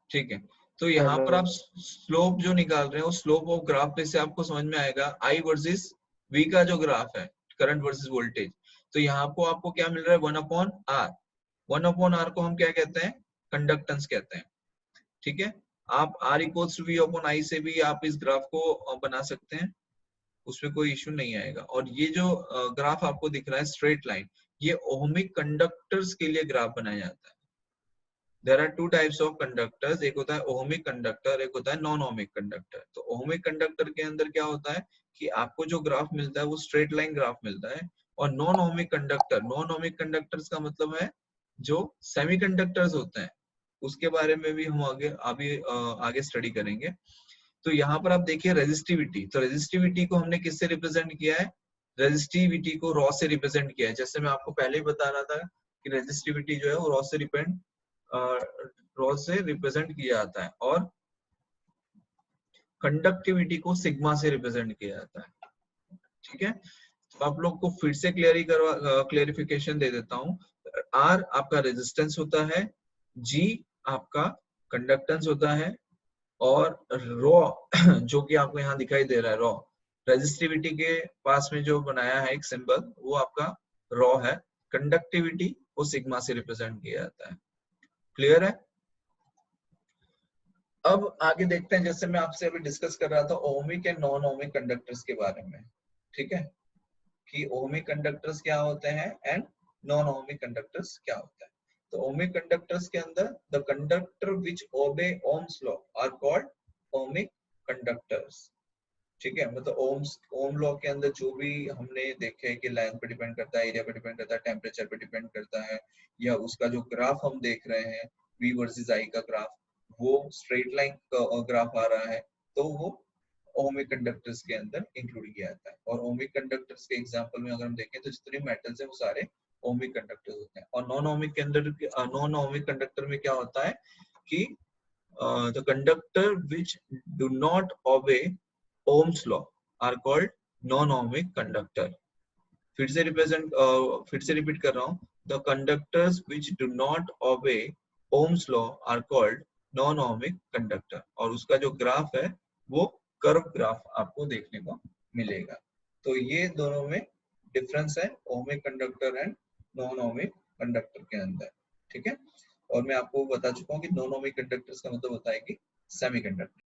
ठीक है। तो यहाँ पर आप स्लोप जो निकाल रहे हो स्लोप ऑफ ग्राफ पे से आपको समझ में आएगा I वर्सेस V का जो ग्राफ है करंट वर्सेस वोल्टेज। तो यहाँ को आपको क्या मिल रहा है 1/R। 1/R को हम क्या कहते हैं? कंडक्टेंस कहते हैं, ठीक है। आप R इक्वल्स टू V/I से भी आप इस ग्राफ को बना सकते हैं, उसमें कोई इश्यू नहीं आएगा। और ये जो ग्राफ आपको दिख रहा है स्ट्रेट लाइन, ये ओहमिक कंडक्टर्स के लिए ग्राफ बनाया जाता है। There are two types of conductors, एक होता है ओहमिक कंडक्टर, एक होता है नॉन ओहमिक कंडक्टर। तो ओहमिक कंडक्टर के अंदर क्या होता है कि आपको जो ग्राफ मिलता है वो स्ट्रेट लाइन ग्राफ मिलता है। और non ohmic conductor, non ohmic conductors का मतलब है जो सेमीकंडक्टर्स होते हैं, उसके बारे में भी हम आगे स्टडी करेंगे। तो यहाँ पर आप देखिए रेजिस्टिविटी, तो रेजिस्टिविटी को हमने किससे रिप्रेजेंट किया है? रेजिस्टिविटी को रॉ से रिप्रेजेंट किया है। जैसे मैं आपको पहले ही बता रहा था कि रेजिस्टिविटी जो है वो रॉ से रिप्रेजेंट किया जाता है और कंडक्टिविटी को सिग्मा से रिप्रेजेंट किया जाता है, ठीक है। तो आप लोग को फिर से क्लेरिफिकेशन दे देता हूँ। R आपका रेजिस्टेंस होता है, G आपका कंडक्टेंस होता है, और रॉ जो कि आपको यहाँ दिखाई दे रहा है रॉ, रेजिस्टिविटी के पास में जो बनाया है एक सिंबल वो आपका रॉ है। कंडक्टिविटी को सिग्मा से रिप्रेजेंट किया जाता है। क्लियर है? अब आगे देखते हैं, जैसे मैं आपसे अभी डिस्कस कर रहा था ohmic and non ohmic conductors के बारे में, ठीक है, कि ओहमिक कंडक्टर्स क्या होते हैं एंड नॉन ओहमिक कंडक्टर्स क्या होता है। तो ओहमिक कंडक्टर्स के अंदर the conductor which obey Ohm's law are called ohmic conductors, ठीक है। मतलब ओम लॉ के अंदर जो भी हमने देखे कि लेंथ पे डिपेंड करता है, एरिया पे डिपेंड करता है, टेम्परेचर पे डिपेंड करता है, या उसका जो ग्राफ हम देख रहे हैं V वर्सेस I का ग्राफ, वो स्ट्रेट लाइन का ग्राफ आ रहा है, तो वो ओहमिक कंडक्टर्स के अंदर इंक्लूड किया जाता है। और ओहमिक कंडक्टर्स के एग्जांपल में अगर हम देखें तो जितने मेटल्स हैं वो सारे ओहमिक कंडक्टर्स होते हैं। और नॉन ओहमिक कंडक्टर में क्या होता है कि the conductor which do not obey Ohm's law are called non-ohmic conductor। फिर से रिपीट कर रहा हूँ, the conductors which do not obey Ohm's law are called non-ohmic conductor। और उसका जो ग्राफ है वो कर्व ग्राफ आपको देखने को मिलेगा। तो ये दोनों में डिफरेंस है ohmic conductor and non ohmic conductor के अंदर, ठीक है। और मैं आपको बता चुका हूँ कि नॉन ओहमिक कंडक्टर्स का मतलब होता है कि सेमीकंडक्टर।